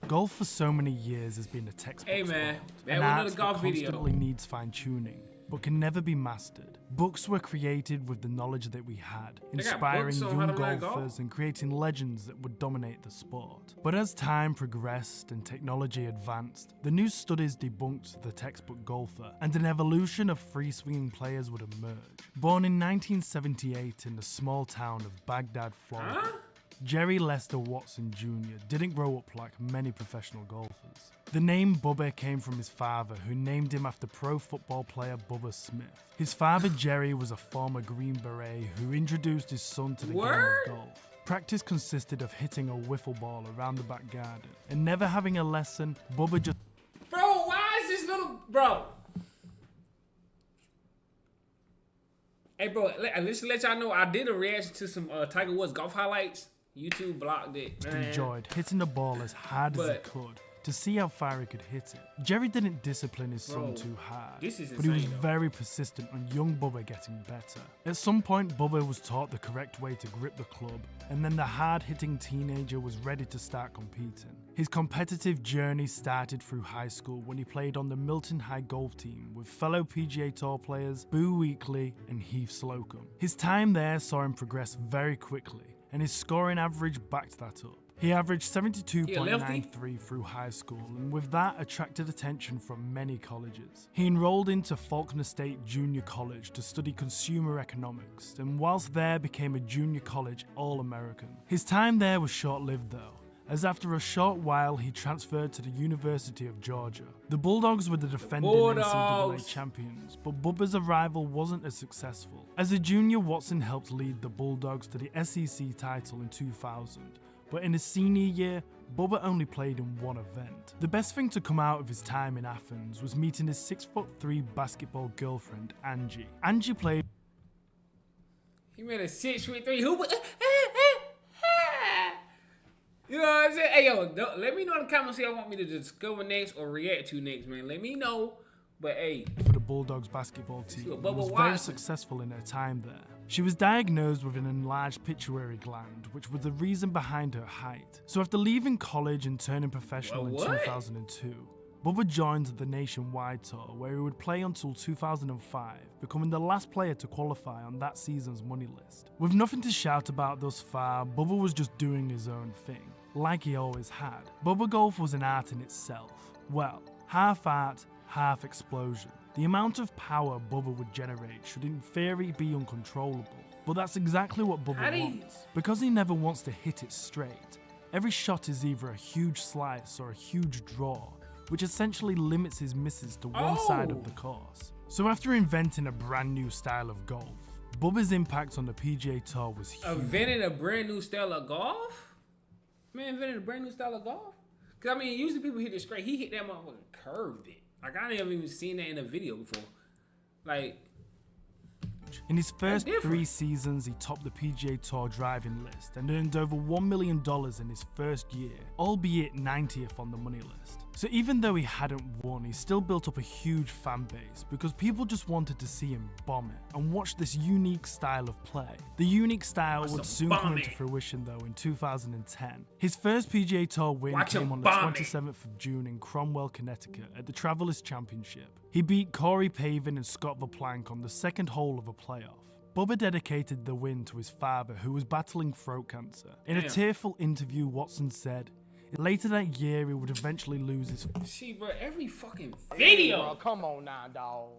Golf for so many years has been a textbook Hey man, sport, that an was art another that golf video. constantly needs fine-tuning, but can never be mastered. Books were created with the knowledge that we had, inspiring books on how young to learn golfers golf? and creating legends that would dominate the sport. But as time progressed and technology advanced, the new studies debunked the textbook golfer, and an evolution of free-swinging players would emerge. Born in 1978 in the small town of Baghdad, Florida, Jerry Lester Watson Jr. didn't grow up like many professional golfers. The name Buba came from his father, who named him after pro football player Buba Smith. His father Jerry was a former Green Beret who introduced his son to the game of golf. Practice consisted of hitting a wiffle ball around the back garden, and never having a lesson, Buba just... Bro, why is this little... Bro. Hey, bro, let's let y'all know I did a reaction to some Tiger Woods golf highlights. YouTube blocked it, man. enjoyed hitting the ball as hard as he could to see how far he could hit it. Jerry didn't discipline his son too hard, this is but he was insane, though. very persistent on young Bubba getting better. At some point, Bubba was taught the correct way to grip the club, and then the hard-hitting teenager was ready to start competing. His competitive journey started through high school when he played on the Milton High golf team with fellow PGA Tour players Boo Weekley and Heath Slocum. His time there saw him progress very quickly, and his scoring average backed that up. He averaged 72.93 through high school, and with that attracted attention from many colleges. He enrolled into Faulkner State Junior College to study consumer economics, and whilst there became a junior college All-American. His time there was short-lived though, as after a short while he transferred to the University of Georgia. The Bulldogs were the defending NCAA champions, but Bubba's arrival wasn't as successful. As a junior, Watson helped lead the Bulldogs to the SEC title in 2000, but in his senior year, Bubba only played in one event. The best thing to come out of his time in Athens was meeting his 6'3" basketball girlfriend, Angie. Angie played... He made a 6'3" hoop. You know what I'm saying? Hey, yo, let me know in the comments if y'all want me to discover next or react to next, man. Let me know. But, hey. For the Bulldogs basketball team, and was very successful in her time there. She was diagnosed with an enlarged pituitary gland, which was the reason behind her height. So after leaving college and turning professional in 2002, Bubba joined the Nationwide Tour, where he would play until 2005, becoming the last player to qualify on that season's money list. With nothing to shout about thus far, Bubba was just doing his own thing, like he always had. Bubba golf was an art in itself. Well, half art, half explosion. The amount of power Bubba would generate should in theory be uncontrollable, but that's exactly what Bubba wants. Because he never wants to hit it straight, every shot is either a huge slice or a huge draw, which essentially limits his misses to one side of the course. So after inventing a brand new style of golf, Bubba's impact on the PGA Tour was huge. Invented a brand new style of golf? Man, invented a brand new style of golf? Because, I mean, usually people hit it straight. He hit that motherfucker, curved it. Like, I never even seen that in a video before. Like, in his first 3 seasons, he topped the PGA Tour driving list and earned over $1 million in his first year, albeit 90th on the money list. So even though he hadn't won, he still built up a huge fan base because people just wanted to see him bomb it and watch this unique style of play. The unique style would soon come into fruition though in 2010. His first PGA Tour win came on the 27th of June in Cromwell, Connecticut at the Travelers Championship. He beat Corey Pavin and Scott Verplank on the second hole of a playoff. Bubba dedicated the win to his father, who was battling throat cancer. In a tearful interview, Watson said, later that year, he would eventually lose his... See, bro, every fucking video. Bro, come on now, dog.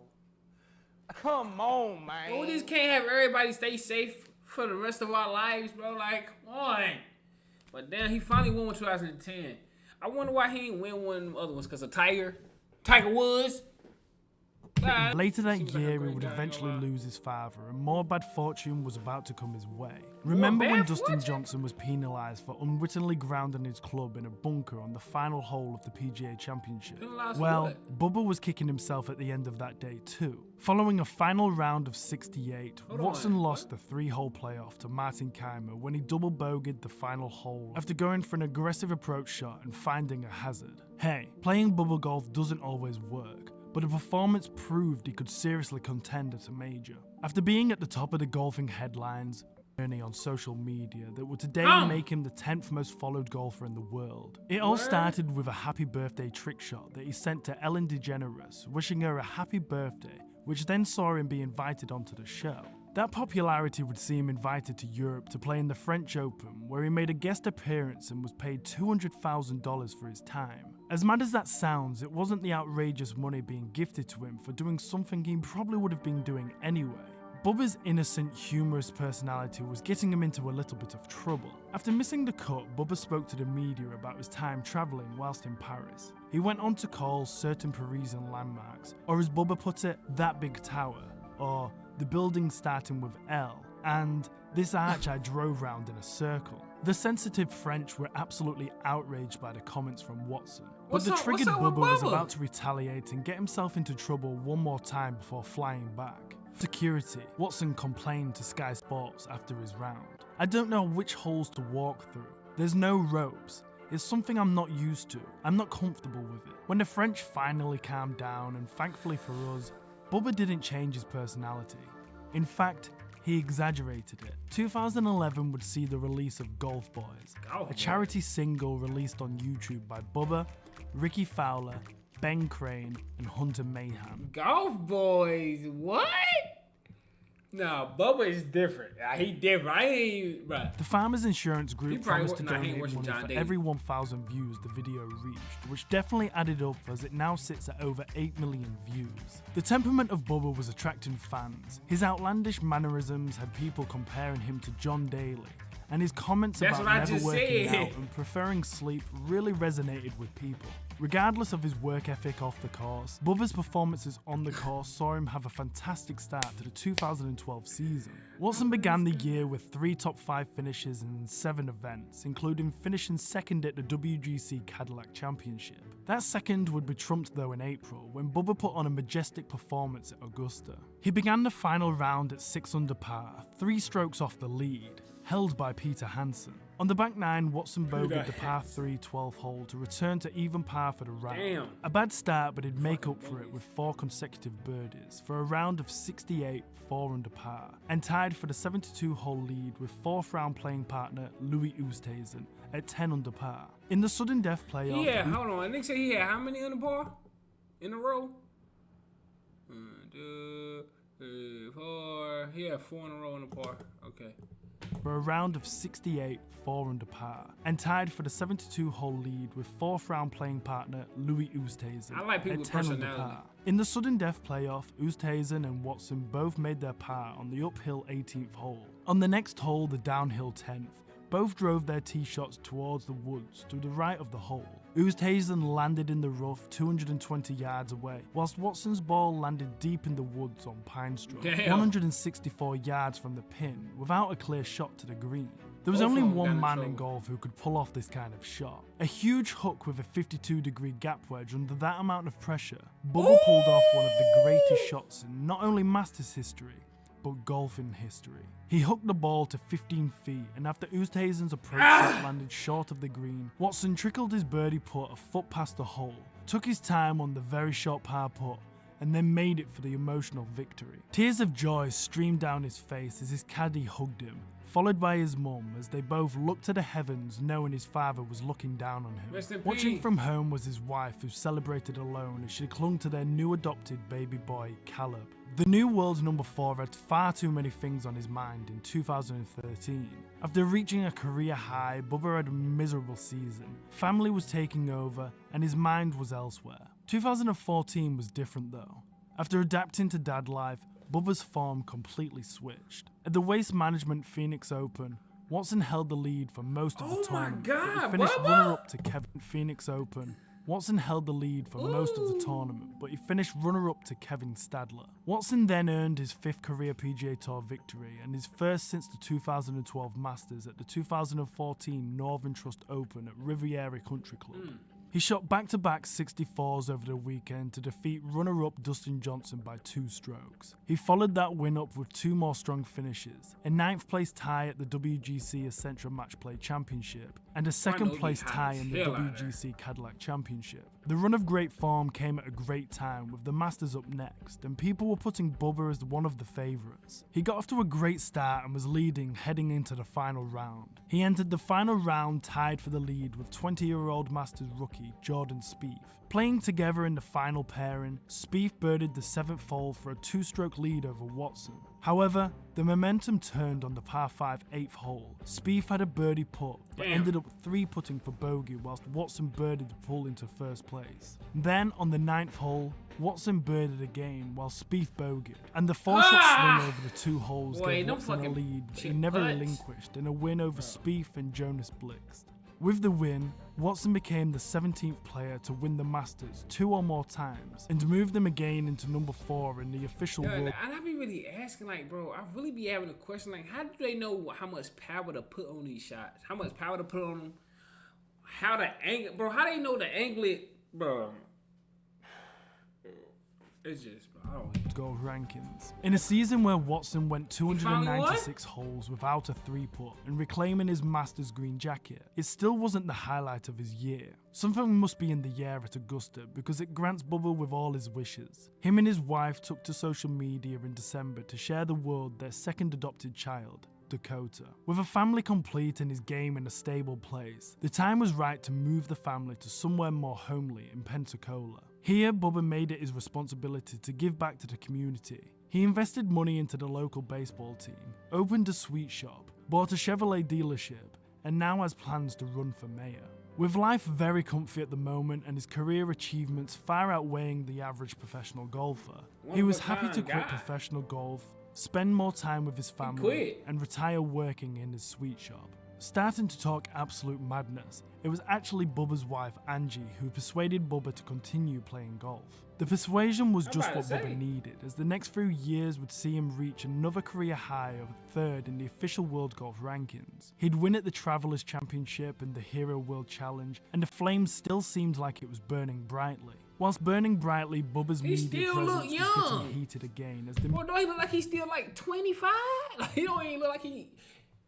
Come on, man. Bro, we just can't have everybody stay safe for the rest of our lives, bro. Like, come on. But damn, he finally won in 2010. I wonder why he ain't win one of the other ones. Because of Tiger Woods. Later that year, he would eventually lose his father, and more bad fortune was about to come his way. Remember when Dustin Johnson was penalised for unwittingly grounding his club in a bunker on the final hole of the PGA Championship? Well, Bubba was kicking himself at the end of that day too. Following a final round of 68, Watson lost the 3-hole playoff to Martin Kaymer when he double bogeyed the final hole after going for an aggressive approach shot and finding a hazard. Hey, playing Bubba golf doesn't always work, but the performance proved he could seriously contend at a major. After being at the top of the golfing headlines, journey on social media that would today make him the 10th most followed golfer in the world. It all started with a happy birthday trick shot that he sent to Ellen DeGeneres, wishing her a happy birthday, which then saw him be invited onto the show. That popularity would see him invited to Europe to play in the French Open, where he made a guest appearance and was paid $200,000 for his time. As mad as that sounds, it wasn't the outrageous money being gifted to him for doing something he probably would have been doing anyway. Bubba's innocent, humorous personality was getting him into a little bit of trouble. After missing the cut, Bubba spoke to the media about his time travelling whilst in Paris. He went on to call certain Parisian landmarks, or as Bubba put it, that big tower, or the building starting with L, and this arch I drove round in a circle. The sensitive French were absolutely outraged by the comments from Watson, but the triggered Bubba was about to retaliate and get himself into trouble one more time before flying back. Security. Watson complained to Sky Sports after his round. "I don't know which holes to walk through. There's no ropes. It's something I'm not used to. I'm not comfortable with it." When the French finally calmed down, and thankfully for us, Bubba didn't change his personality. In fact, he exaggerated it. 2011 would see the release of Golf Boys, a charity single released on YouTube by Bubba, Ricky Fowler, Ben Crane, and Hunter Mayhem. Golf Boys, what? No, Bubba is different. He different. I ain't, bruh. The Farmers Insurance Group promised to donate money for Daly. every 1,000 views the video reached, which definitely added up as it now sits at over 8 million views. The temperament of Bubba was attracting fans. His outlandish mannerisms had people comparing him to John Daly, and his comments about never working out and preferring sleep really resonated with people. Regardless of his work ethic off the course, Bubba's performances on the course saw him have a fantastic start to the 2012 season. Watson began the year with 3 top 5 finishes in 7 events, including finishing second at the WGC Cadillac Championship. That second would be trumped though in April, when Bubba put on a majestic performance at Augusta. He began the final round at 6 under par, 3 strokes off the lead, held by Peter Hansen. On the back 9, Watson bogeyed the par 3 12th hole to return to even par for the round. A bad start, but he'd make up for it with 4 consecutive birdies for a round of 68, 4 under par, and tied for the 72-hole lead with 4th round playing partner Louis Oosthuizen at 10 under par. In the sudden death playoff... Yeah, hold on. I think he had how many under par in a row? 1, 2, 3, 4. He had 4 in a row under par. Okay. For a round of 68, 4 under par, and tied for the 72-hole lead with 4th round playing partner Louis Oosthuizen at 10 under par. In the sudden death playoff, Oosthuizen and Watson both made their par on the uphill 18th hole. On the next hole, the downhill 10th, both drove their tee shots towards the woods to the right of the hole. Oosthuizen landed in the rough 220 yards away, whilst Watson's ball landed deep in the woods on Pine Straw, 164 yards from the pin, without a clear shot to the green. There was only one man in golf who could pull off this kind of shot. A huge hook with a 52-degree gap wedge under that amount of pressure. Bubba pulled off one of the greatest shots in not only Masters history, but golfing history. He hooked the ball to 15 feet, and after Oosthuizen's approach shot landed short of the green, Watson trickled his birdie putt a foot past the hole, took his time on the very short par putt, and then made it for the emotional victory. Tears of joy streamed down his face as his caddy hugged him, followed by his mum as they both looked to the heavens knowing his father was looking down on him. Watching from home was his wife, who celebrated alone as she clung to their new adopted baby boy, Caleb. The new world's number 4 had far too many things on his mind in 2013. After reaching a career high, Bubba had a miserable season. Family was taking over, and his mind was elsewhere. 2014 was different though. After adapting to dad life, Bubba's form completely switched. At the Waste Management Phoenix Open, Watson held the lead for most of the tournament. He finished runner-up to Kevin Phoenix Open. Watson held the lead for most of the tournament, but he finished runner-up to Kevin Stadler. Watson then earned his 5th career PGA Tour victory and his first since the 2012 Masters at the 2014 Northern Trust Open at Riviera Country Club. He shot back-to-back 64s over the weekend to defeat runner-up Dustin Johnson by 2 strokes. He followed that win up with 2 more strong finishes, a 9th place tie at the WGC Essential Match Play Championship, and a 2nd place tie in the WGC Cadillac Championship. The run of great form came at a great time with the Masters up next, and people were putting Buba as one of the favourites. He got off to a great start and was leading heading into the final round. He entered the final round tied for the lead with 20-year-old Masters rookie Jordan Spieth. Playing together in the final pairing, Spieth birdied the 7th hole for a 2-stroke lead over Watson. However, the momentum turned on the par 5 8th hole. Spieth had a birdie putt, but ended up 3-putting for bogey whilst Watson birdied to pull into first place. Then, on the 9th hole, Watson birdied again while Spieth bogeyed, and the 4-shot swing over the 2 holes gave Watson a lead but he never relinquished in a win over Spieth and Jonas Blixt. With the win, Watson became the 17th player to win the Masters 2 or more times and moved them again into number 4 in the official world. And I be really asking, like, bro, I really be having a question, like, how do they know how much power to put on these shots? How much power to put on them? How to angle, bro? How they know to angle it, bro? It's just, bro, I don't golf rankings. In a season where Watson went 296 holes without a 3-putt and reclaiming his Masters green jacket, it still wasn't the highlight of his year. Something must be in the air at Augusta because it grants Buba with all his wishes. Him and his wife took to social media in December to share the world their 2nd adopted child, Dakota. With a family complete and his game in a stable place, the time was right to move the family to somewhere more homely in Pensacola. Here, Buba made it his responsibility to give back to the community. He invested money into the local baseball team, opened a sweet shop, bought a Chevrolet dealership, and now has plans to run for mayor. With life very comfy at the moment and his career achievements far outweighing the average professional golfer, he was happy to quit professional golf, spend more time with his family, and retire working in his sweet shop. Starting to talk absolute madness, it was actually Buba's wife Angie who persuaded Buba to continue playing golf. The persuasion was just what Buba needed, as the next few years would see him reach another career high of 3rd in the official World Golf rankings. He'd win at the Travelers Championship and the Hero World Challenge, and the flame still seemed like it was burning brightly. Whilst burning brightly, Buba's media presence was getting heated again as the... Bro, don't he look like he's still like 25? Like, he don't even look like he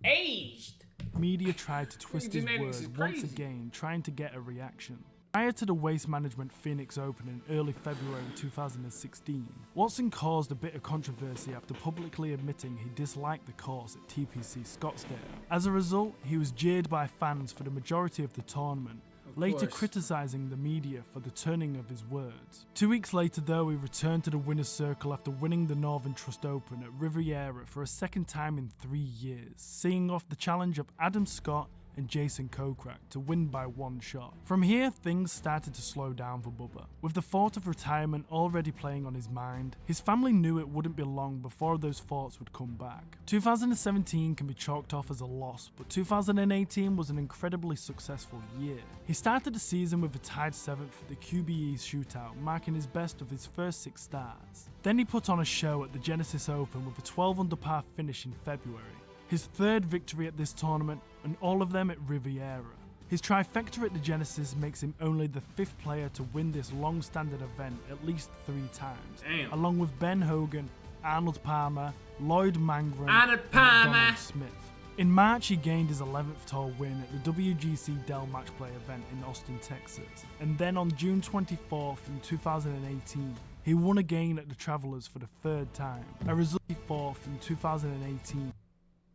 aged. Media tried to twist his words once again, trying to get a reaction. Prior to the Waste Management Phoenix Open in early February 2016, Watson caused a bit of controversy after publicly admitting he disliked the course at TPC Scottsdale. As a result, he was jeered by fans for the majority of the tournament, later criticising the media for the turning of his words. 2 weeks later though, he returned to the winner's circle after winning the Northern Trust Open at Riviera for a 2nd time in 3 years, seeing off the challenge of Adam Scott and Jason Kokrak to win by 1 shot. From here, things started to slow down for Buba. With the thought of retirement already playing on his mind, his family knew it wouldn't be long before those thoughts would come back. 2017 can be chalked off as a loss, but 2018 was an incredibly successful year. He started the season with a tied 7th for the QBE shootout, marking his best of his first 6 starts. Then he put on a show at the Genesis Open with a 12 under par finish in February. His 3rd victory at this tournament, and all of them at Riviera. His trifecta at the Genesis makes him only the 5th player to win this long-standing event at least 3 times, along with Ben Hogan, Arnold Palmer, Lloyd Mangrum, and Donald Smith. In March, he gained his 11th tour win at the WGC Dell Match Play event in Austin, Texas, and then on June 24th in 2018, he won again at the Travelers for the 3rd time, a result 4th in 2018.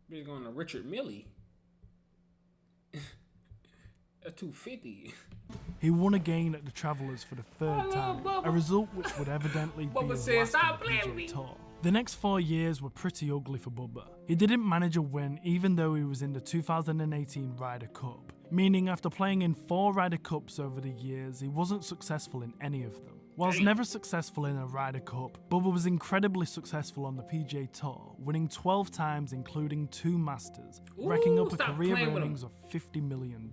We're going to Richard Milley. A 250. He won again at the Travelers for the 3rd time, a result which would evidently be his last on the PGA Tour. The next 4 years were pretty ugly for Buba. He didn't manage a win even though he was in the 2018 Ryder Cup, meaning after playing in 4 Ryder Cups over the years, he wasn't successful in any of them. Whilst never successful in a Ryder Cup, Buba was incredibly successful on the PGA Tour, winning 12 times including 2 Masters, racking up a career earnings of $50 million.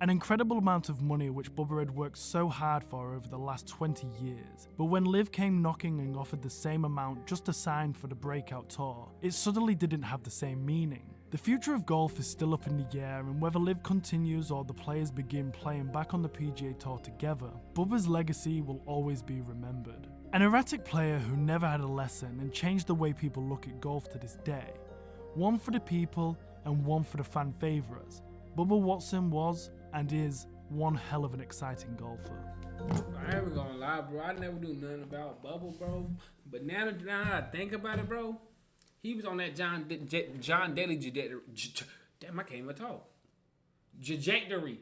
An incredible amount of money which Buba had worked so hard for over the last 20 years, but when Liv came knocking and offered the same amount just to sign for the breakout tour, it suddenly didn't have the same meaning. The future of golf is still up in the air, and whether LIV continues or the players begin playing back on the PGA Tour together, Bubba's legacy will always be remembered. An erratic player who never had a lesson and changed the way people look at golf to this day. One for the people and one for the fan favourites. Bubba Watson was and is one hell of an exciting golfer. I ain't gonna lie, bro. I never knew nothing about Bubba, bro. But now that I think about it, bro, he was on that John Daly damn, I can't even talk. Trajectory.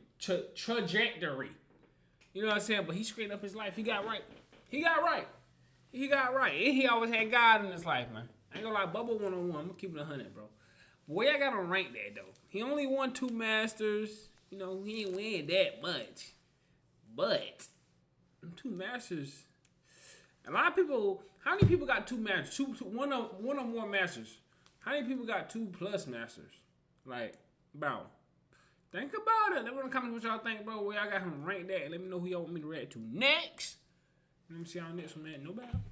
You know what I'm saying? But he straightened up his life. He got right. And he always had God in his life, man. I ain't gonna lie, Bubba 1-on-1. I'm gonna keep it 100, bro. But where I got him ranked at, though? He only won 2 Masters. You know, he ain't win that much. But 2 Masters. A lot of people. How many people got 2 Masters? One or more Masters. How many people got 2+ Masters? Like, bro. Think about it. Let me know in the comments what y'all think, bro. Where I got him ranked at. Let me know who y'all want me to react to next. Let me see y'all next one, man. No bad.